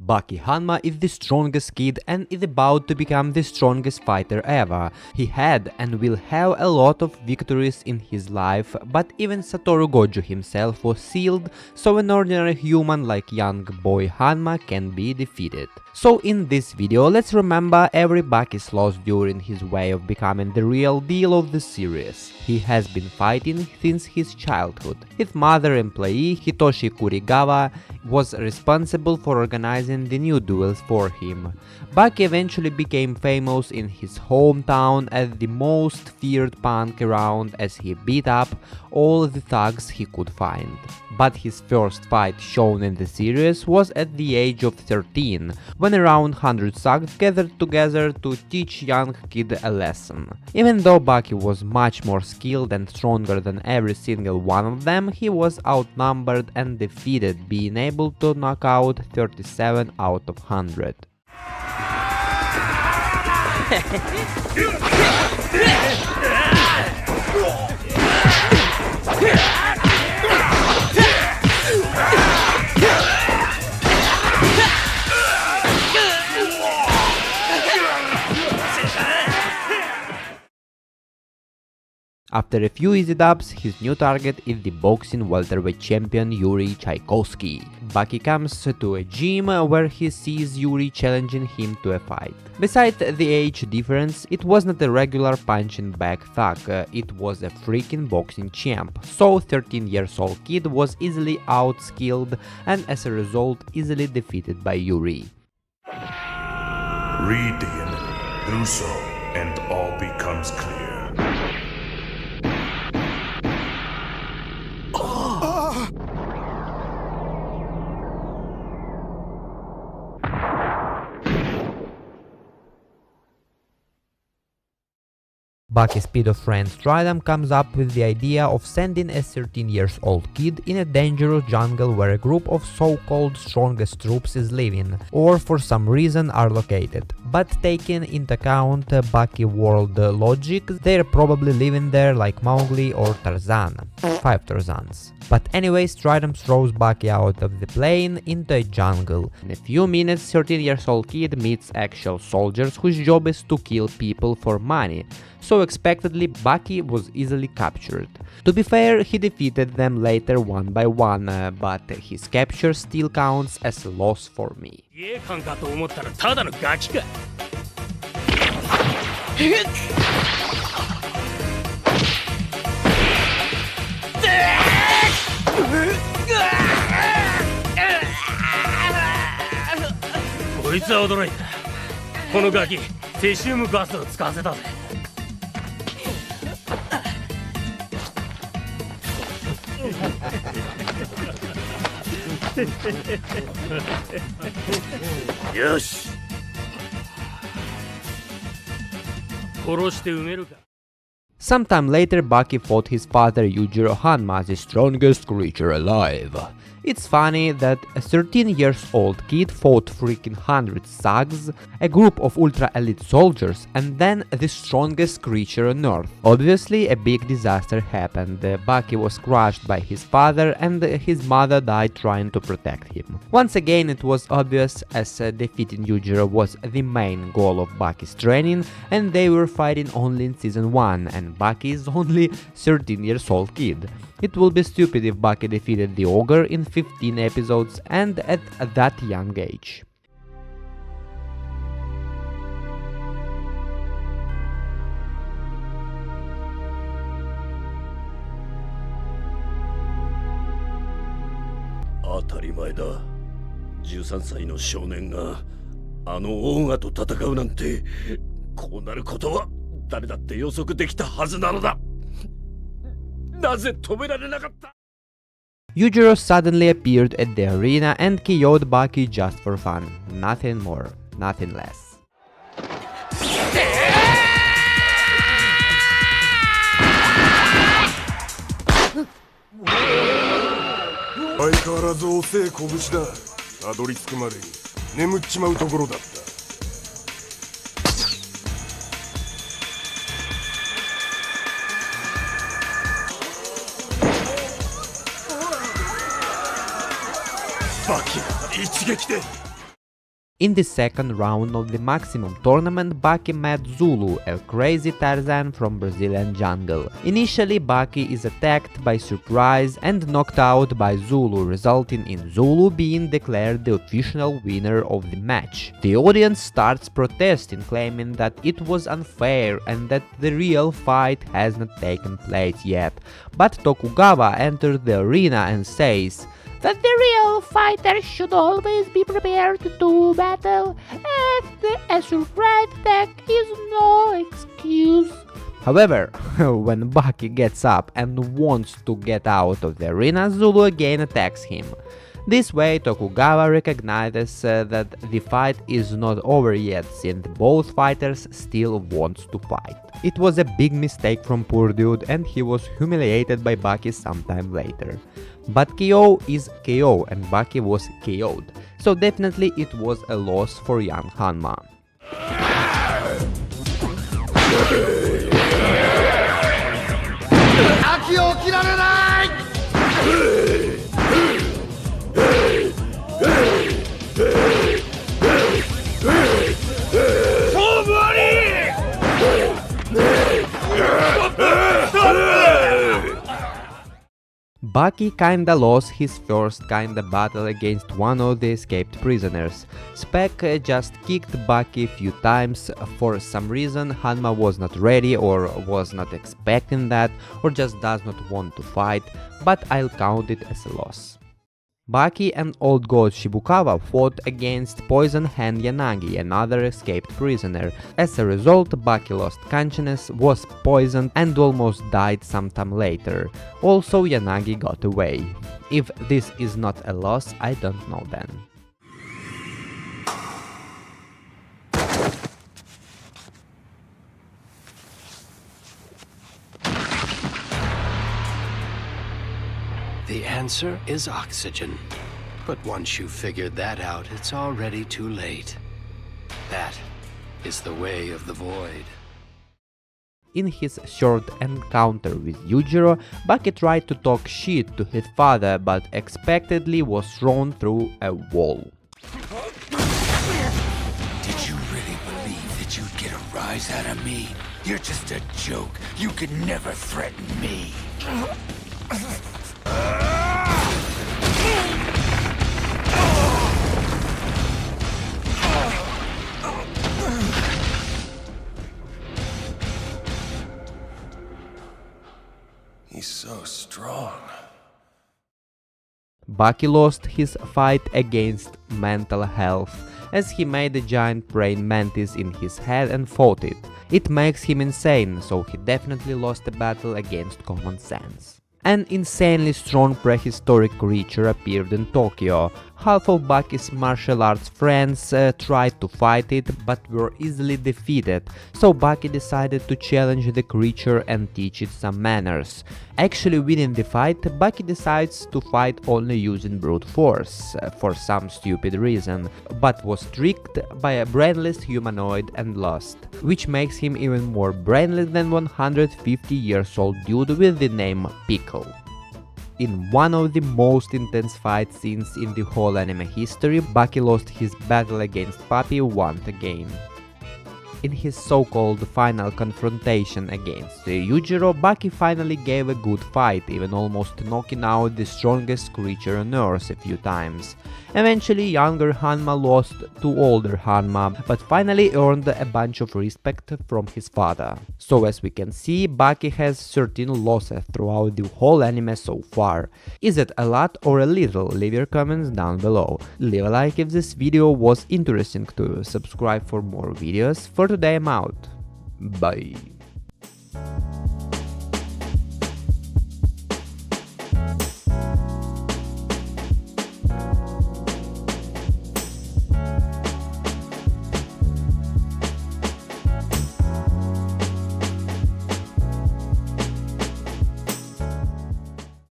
Baki Hanma is the strongest kid and is about to become the strongest fighter ever. He had and will have a lot of victories in his life, but even Satoru Gojo himself was sealed, so an ordinary human like young boy Hanma can be defeated. So in this video let's remember every Baki's loss during his way of becoming the real deal of the series. He has been fighting since his childhood. His mother employee Hitoshi Kurigawa was responsible for organizing the new duels for him. Baki eventually became famous in his hometown as the most feared punk around as he beat up all the thugs he could find. But his first fight shown in the series was at the age of 13, when around 100 thugs gathered together to teach young kid a lesson. Even though Baki was much more skilled and stronger than every single one of them, he was outnumbered and defeated, being able to knock out 37 out of 100. After a few easy dubs, his new target is the boxing welterweight champion Yuri Keisuke. Baki comes to a gym where he sees Yuri challenging him to a fight. Besides the age difference, it was not a regular punching bag thug, it was a freaking boxing champ, so 13-year-old kid was easily outskilled and as a result easily defeated by Yuri. Read the enemy, do so, and all becomes clear. Baki's pedo friend Stridham comes up with the idea of sending a 13-year-old kid in a dangerous jungle where a group of so-called strongest troops is living, or for some reason are located. But taking into account Baki world logic, they're probably living there like Mowgli or Tarzan. 5 Tarzans. But anyway, Stridham throws Baki out of the plane into a jungle. In a few minutes, 13-year-old kid meets actual soldiers whose job is to kill people for money. So expectedly, Baki was easily captured. To be fair, he defeated them later one by one, but his capture still counts as a loss for me. Sometime later, Baki fought his father Yujiro Hanma, the strongest creature alive. It's funny that a 13-year-old kid fought freaking 100 thugs, a group of ultra-elite soldiers, and then the strongest creature on Earth. Obviously, a big disaster happened. Baki was crushed by his father and his mother died trying to protect him. Once again, it was obvious as defeating Yujiro was the main goal of Baki's training, and they were fighting only in season 1, and Baki is only 13-year-old kid. It will be stupid if Baki defeated the ogre in 15 episodes and at that young age. Yujiro suddenly appeared at the arena and KO'd Baki just for fun. Nothing more, nothing less. 相変わらず遅え拳だ。たどり着くまで眠っちまうところだった。バキが一撃で In the second round of the Maximum tournament, Baki met Zulu, a crazy Tarzan from Brazilian jungle. Initially, Baki is attacked by surprise and knocked out by Zulu, resulting in Zulu being declared the official winner of the match. The audience starts protesting, claiming that it was unfair and that the real fight has not taken place yet. But Tokugawa enters the arena and says that the real fighter should always be prepared to battle, and a surprise attack is no excuse. However, when Baki gets up and wants to get out of the arena, Zulu again attacks him. This way, Tokugawa recognizes that the fight is not over yet, since both fighters still want to fight. It was a big mistake from poor dude, and he was humiliated by Baki sometime later. But KO is KO, and Baki was KO'd, so definitely it was a loss for young Hanma. Baki kinda lost his first kinda battle against one of the escaped prisoners. Spec just kicked Baki a few times. For some reason Hanma was not ready or was not expecting that or just does not want to fight, but I'll count it as a loss. Baki and Old God Shibukawa fought against Poison Hand Yanagi, another escaped prisoner. As a result, Baki lost consciousness, was poisoned and almost died sometime later. Also, Yanagi got away. If this is not a loss, I don't know then. The answer is oxygen. But once you've figured that out, it's already too late. That is the way of the void. In his short encounter with Yujiro, Baki tried to talk shit to his father, but unexpectedly was thrown through a wall. Did you really believe that you'd get a rise out of me? You're just a joke. You could never threaten me. He's so strong. Baki lost his fight against mental health, as he made a giant praying mantis in his head and fought it. It makes him insane, so he definitely lost a battle against common sense. An insanely strong prehistoric creature appeared in Tokyo. Half of Baki's martial arts friends tried to fight it, but were easily defeated, so Baki decided to challenge the creature and teach it some manners. Actually winning the fight, Baki decides to fight only using brute force, for some stupid reason, but was tricked by a brainless humanoid and lost, which makes him even more brainless than 150 years old dude with the name Pickle. In one of the most intense fight scenes in the whole anime history, Baki lost his battle against Papi once again. In his so-called final confrontation against Yujiro, Baki finally gave a good fight, even almost knocking out the strongest creature on Earth a few times. Eventually, younger Hanma lost to older Hanma, but finally earned a bunch of respect from his father. So as we can see, Baki has 13 losses throughout the whole anime so far. Is it a lot or a little? Leave your comments down below. Leave a like if this video was interesting to you, subscribe for more videos. For today I'm out. Bye.